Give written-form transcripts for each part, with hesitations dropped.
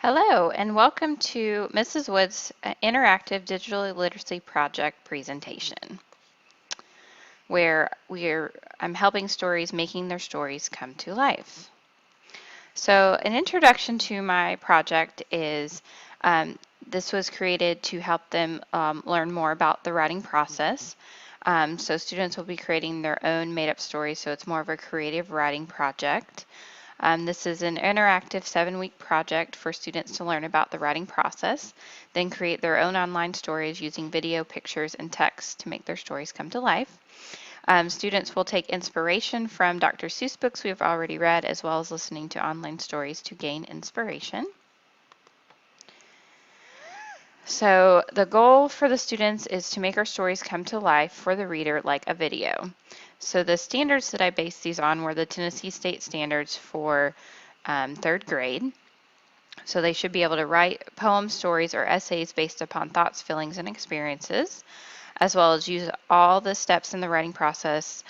Hello, and welcome to Mrs. Wood's Interactive Digital Literacy Project presentation, where I'm helping stories making their stories come to life. So, an introduction to my project is this was created to help them learn more about the writing process. So, students will be creating their own made up stories, so it's more of a creative writing project. This is an interactive 7-week project for students to learn about the writing process, then create their own online stories using video, pictures, and text to make their stories come to life. Students will take inspiration from Dr. Seuss books we've already read, as well as listening to online stories to gain inspiration. So the goal for the students is to make our stories come to life for the reader like a video. So the standards that I based these on were the Tennessee State standards for 3rd grade. So they should be able to write poems, stories, or essays based upon thoughts, feelings, and experiences, as well as use all the steps in the writing process,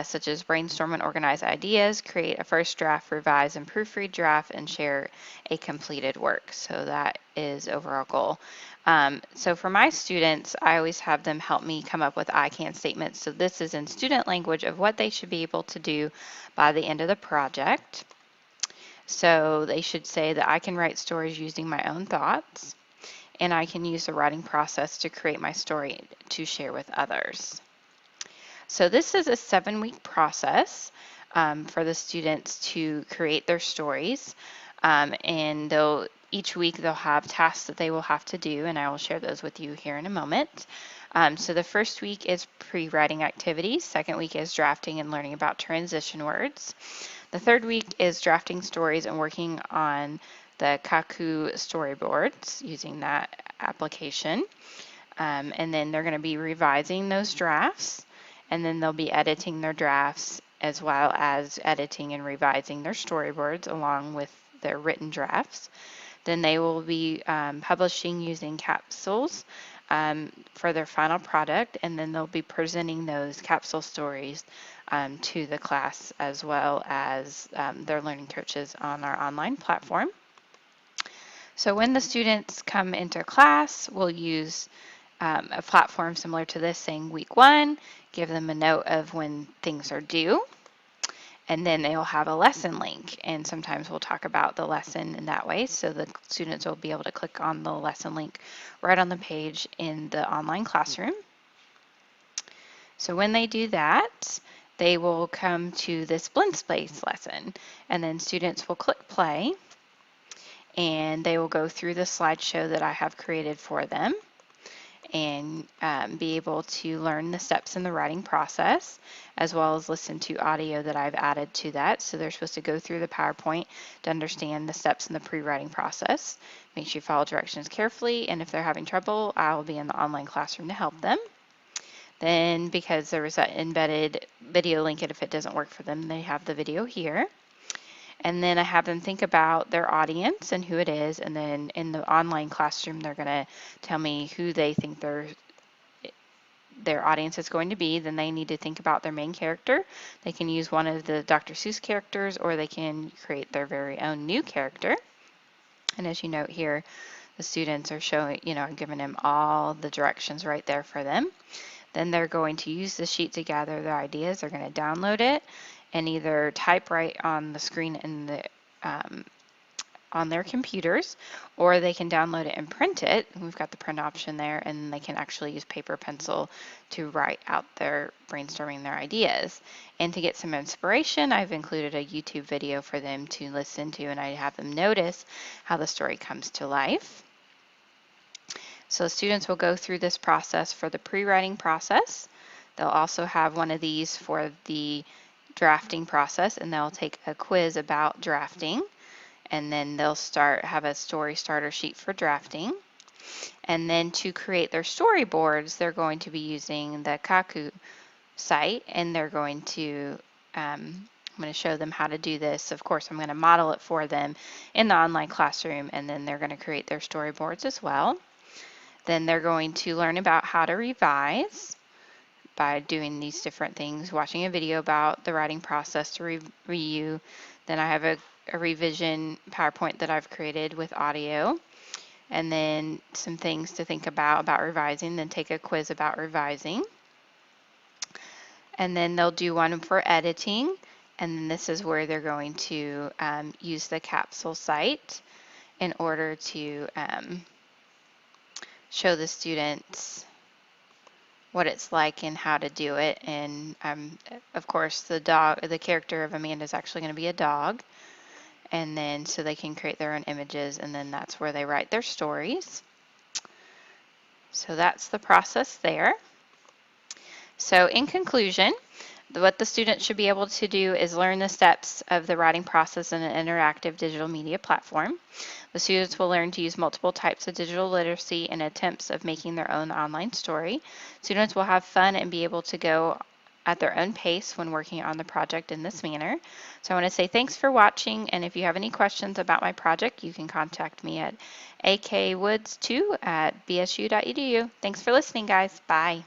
such as brainstorm and organize ideas, create a first draft, revise and proofread draft, and share a completed work. So that is overall goal. So for my students, I always have them help me come up with I can statements. So this is in student language of what they should be able to do by the end of the project. So they should say that I can write stories using my own thoughts, and I can use the writing process to create my story to share with others. So this is a 7-week process for the students to create their stories, and each week they'll have tasks that they will have to do, and I will share those with you here in a moment. So the first week is pre-writing activities. Second week is drafting and learning about transition words. The third week is drafting stories and working on the Kaku storyboards using that application. And then they're going to be revising those drafts, and then they'll be editing their drafts as well as editing and revising their storyboards along with their written drafts. Then they will be publishing using capsules for their final product, and then they'll be presenting those capsule stories to the class as well as their learning coaches on our online platform. So when the students come into class, we'll use a platform similar to this saying week 1, give them a note of when things are due, and then they'll have a lesson link, and sometimes we'll talk about the lesson in that way, so the students will be able to click on the lesson link right on the page in the online classroom. So when they do that, they will come to this blend space lesson, and then students will click play, and they will go through the slideshow that I have created for them and be able to learn the steps in the writing process, as well as listen to audio that I've added to that. So they're supposed to go through the PowerPoint to understand the steps in the pre-writing process. Make sure you follow directions carefully, and if they're having trouble, I will be in the online classroom to help them. Then, because there was that embedded video link, and if it doesn't work for them, they have the video here. And then I have them think about their audience and who it is, and then in the online classroom, they're going to tell me who they think their audience is going to be. Then they need to think about their main character. They can use one of the Dr. Seuss characters, or they can create their very own new character. And as you note here, the students are showing, I'm giving them all the directions right there for them. Then they're going to use the sheet to gather their ideas. They're going to download it and either type right on the screen in the on their computers, or they can download it and print it. We've got the print option there, and they can actually use paper pencil to write out their brainstorming their ideas. And to get some inspiration, I've included a YouTube video for them to listen to, and I have them notice how the story comes to life. So students will go through this process for the pre-writing process. They'll also have one of these for the drafting process, and they'll take a quiz about drafting, and then they'll have a story starter sheet for drafting. And then to create their storyboards, they're going to be using the Kaku site, and they're going to I'm going to show them how to do this. Of course, I'm going to model it for them in the online classroom, and then they're going to create their storyboards as well. Then they're going to learn about how to revise by doing these different things, watching a video about the writing process to review. Then I have a revision PowerPoint that I've created with audio, and then some things to think about revising, then take a quiz about revising. And then they'll do one for editing, and then this is where they're going to use the capsule site in order to show the students what it's like and how to do it. And of course, the character of Amanda is actually going to be a dog, and then so they can create their own images, and then that's where they write their stories. So that's the process there. So in conclusion, what the students should be able to do is learn the steps of the writing process in an interactive digital media platform. The students will learn to use multiple types of digital literacy in attempts of making their own online story. Students will have fun and be able to go at their own pace when working on the project in this manner. So I want to say thanks for watching, and if you have any questions about my project, you can contact me at akwoods2@bsu.edu. Thanks for listening, guys. Bye.